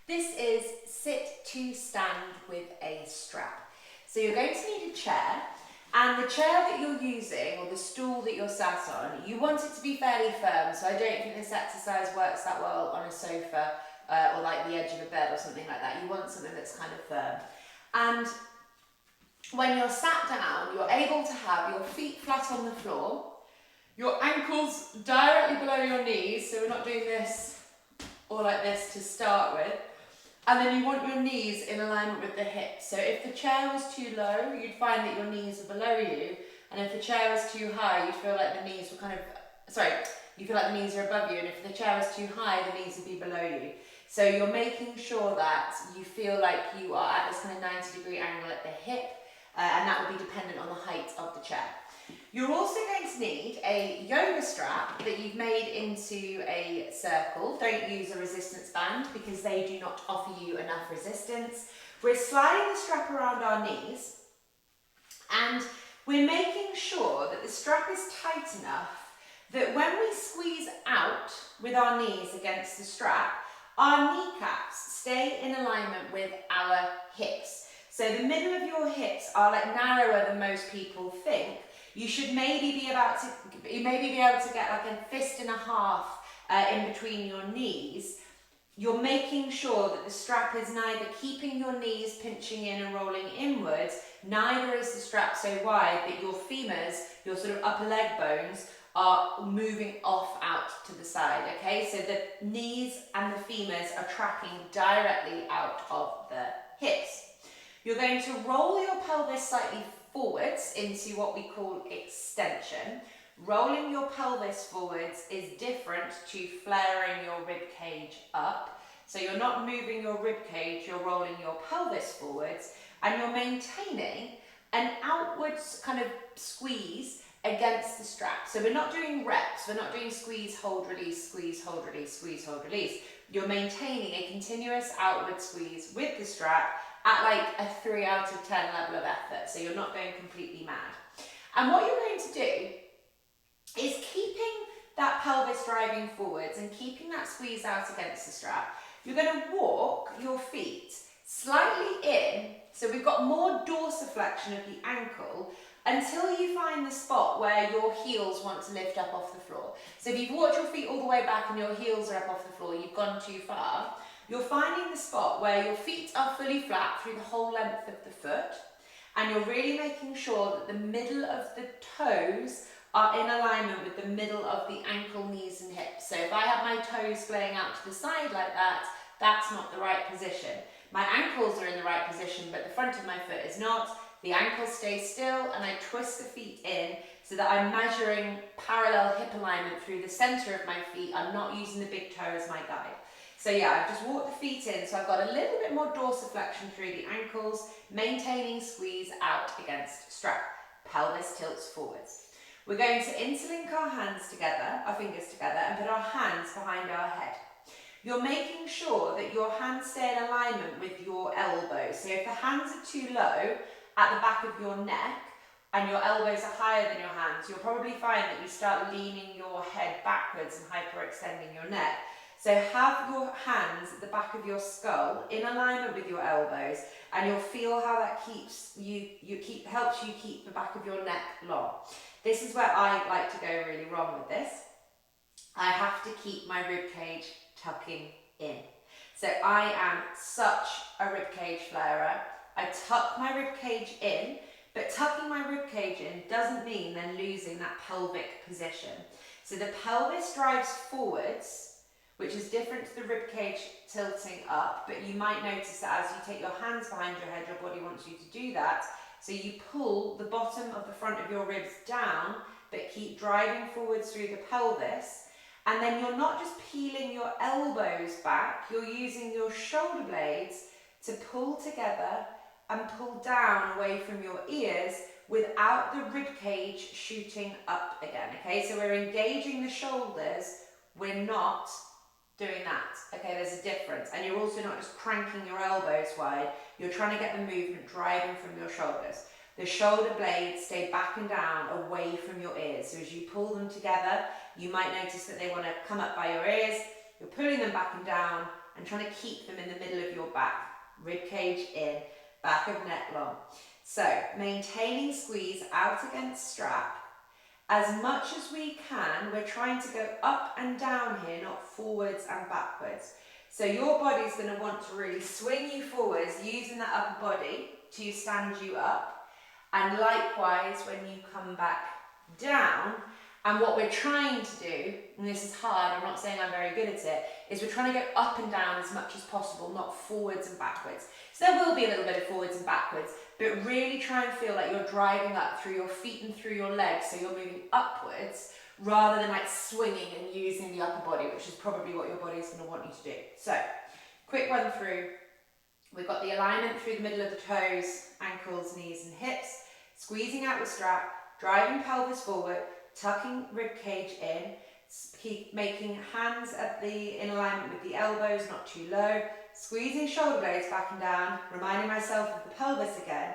This is sit to stand with a strap. So you're going to need a chair, and the chair that you're using, or the stool that you're sat on, you want it to be fairly firm. So I don't think this exercise works that well on a sofa or like the edge of a bed or something like that. You want something that's kind of firm. And when you're sat down, you're able to have your feet flat on the floor, your ankles directly below your knees, so we're not doing this or like this to start with. And then you want your knees in alignment with the hips. So if the chair was too low, you'd find that your knees are below you. And if the chair was too high, you'd feel like the knees were you feel like the knees are above you. And if the chair was too high, the knees would be below you. So you're making sure that you feel like you are at this kind of 90-degree angle at the hip, and that will be dependent on the height of the chair. You're also going to need a yoga strap that you've made into a circle. Don't use a resistance band because they do not offer you enough resistance. We're sliding the strap around our knees, and we're making sure that the strap is tight enough that when we squeeze out with our knees against the strap, our kneecaps stay in alignment with our hips. So the middle of your hips are like narrower than most people think. You should maybe be able to get like a fist and a half in between your knees. You're making sure that the strap is neither keeping your knees pinching in and rolling inwards, neither is the strap so wide that your femurs, your sort of upper leg bones, are moving off out to the side, okay? So the knees and the femurs are tracking directly out of the hips. You're going to roll your pelvis slightly forwards into what we call extension. Rolling your pelvis forwards is different to flaring your rib cage up. So you're not moving your rib cage, you're rolling your pelvis forwards, and you're maintaining an outwards kind of squeeze against the strap. So we're not doing reps, we're not doing squeeze, hold, release, squeeze, hold, release, squeeze, hold, release. You're maintaining a continuous outward squeeze with the strap at like a 3 out of 10 level of effort, so you're not going completely mad. And what you're going to do is keeping that pelvis driving forwards and keeping that squeeze out against the strap. You're going to walk your feet slightly in, so we've got more dorsiflexion of the ankle until you find the spot where your heels want to lift up off the floor. So if you've walked your feet all the way back and your heels are up off the floor, you've gone too far. You're finding the spot where your feet are fully flat through the whole length of the foot, and you're really making sure that the middle of the toes are in alignment with the middle of the ankle, knees and hips. So if I have my toes splaying out to the side like that, that's not the right position. My ankles are in the right position, but the front of my foot is not. The ankles stay still, and I twist the feet in so that I'm measuring parallel hip alignment through the center of my feet. I'm not using the big toe as my guide. So yeah, I've just walked the feet in, so I've got a little bit more dorsiflexion through the ankles, maintaining squeeze out against strap. Pelvis tilts forwards. We're going to interlink our hands together, our fingers together, and put our hands behind our head. You're making sure that your hands stay in alignment with your elbows. So if the hands are too low at the back of your neck, and your elbows are higher than your hands, you'll probably find that you start leaning your head backwards and hyperextending your neck. So have your hands at the back of your skull in alignment with your elbows, and you'll feel how that helps you keep the back of your neck long. This is where I like to go really wrong with this. I have to keep my rib cage tucking in. So I am such a rib cage flarer. I tuck my rib cage in, but tucking my rib cage in doesn't mean then losing that pelvic position. So the pelvis drives forwards, which is different to the rib cage tilting up, but you might notice that as you take your hands behind your head, your body wants you to do that. So you pull the bottom of the front of your ribs down, but keep driving forwards through the pelvis. And then you're not just peeling your elbows back, you're using your shoulder blades to pull together and pull down away from your ears without the rib cage shooting up again, okay? So we're engaging the shoulders, we're not doing that, okay? There's a difference. And you're also not just cranking your elbows wide, you're trying to get the movement driving from your shoulders. The shoulder blades stay back and down away from your ears. So as you pull them together, you might notice that they want to come up by your ears. You're pulling them back and down, and trying to keep them in the middle of your back. Rib cage in, back of neck long. So maintaining squeeze out against strap. As much as we can, we're trying to go up and down here, not forwards and backwards. So your body's going to want to really swing you forwards using that upper body to stand you up. And likewise, when you come back down, and what we're trying to do, and this is hard, I'm not saying I'm very good at it, is we're trying to go up and down as much as possible, not forwards and backwards. So there will be a little bit of forwards and backwards, but really try and feel like you're driving up through your feet and through your legs, so you're moving upwards rather than like swinging and using the upper body, which is probably what your body is going to want you to do. So, quick run through. We've got the alignment through the middle of the toes, ankles, knees and hips, squeezing out the strap, driving pelvis forward, tucking rib cage in, keep making hands in alignment with the elbows, not too low, squeezing shoulder blades back and down, reminding myself of the pelvis again,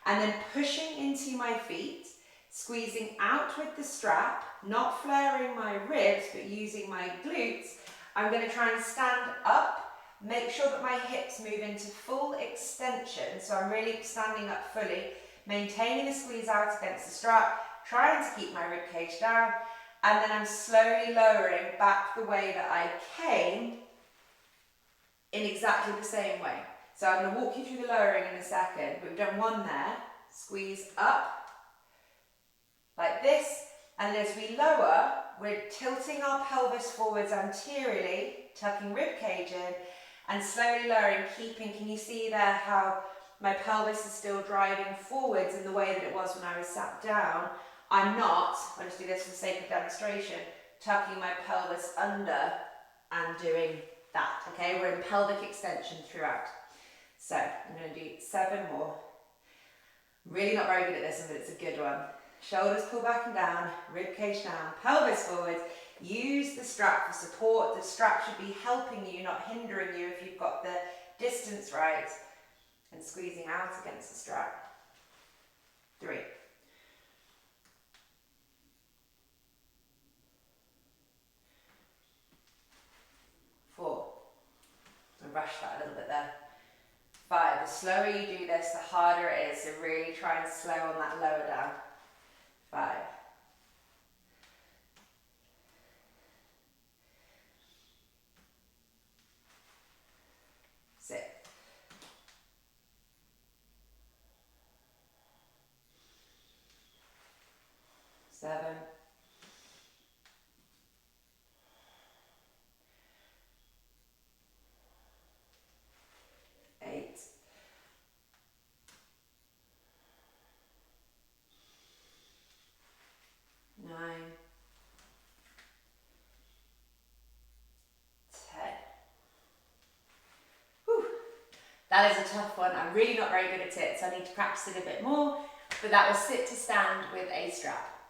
and then pushing into my feet, squeezing out with the strap, not flaring my ribs, but using my glutes. I'm going to try and stand up, make sure that my hips move into full extension, so I'm really standing up fully, maintaining the squeeze out against the strap, trying to keep my rib cage down, and then I'm slowly lowering back the way that I came in exactly the same way. So I'm going to walk you through the lowering in a second, but we've done one there, squeeze up, like this, and as we lower, we're tilting our pelvis forwards anteriorly, tucking rib cage in, and slowly lowering, keeping, can you see there how my pelvis is still driving forwards in the way that it was when I was sat down? I'm not, I'll just do this for the sake of demonstration, tucking my pelvis under and doing that, okay? We're in pelvic extension throughout. So I'm going to do 7 more. I'm really not very good at this one, but it's a good one. Shoulders pull back and down, rib cage down, pelvis forward. Use the strap for support. The strap should be helping you, not hindering you if you've got the distance right. And squeezing out against the strap. 3. 4. I rushed that a little bit there. 5. The slower you do this, the harder it is. So really try and slow on that lower down. 5. 6. 7. 8. 9. 10. Whew. That is a tough one. I'm really not very good at it, so I need to practice it a bit more. But that was sit to stand with a strap.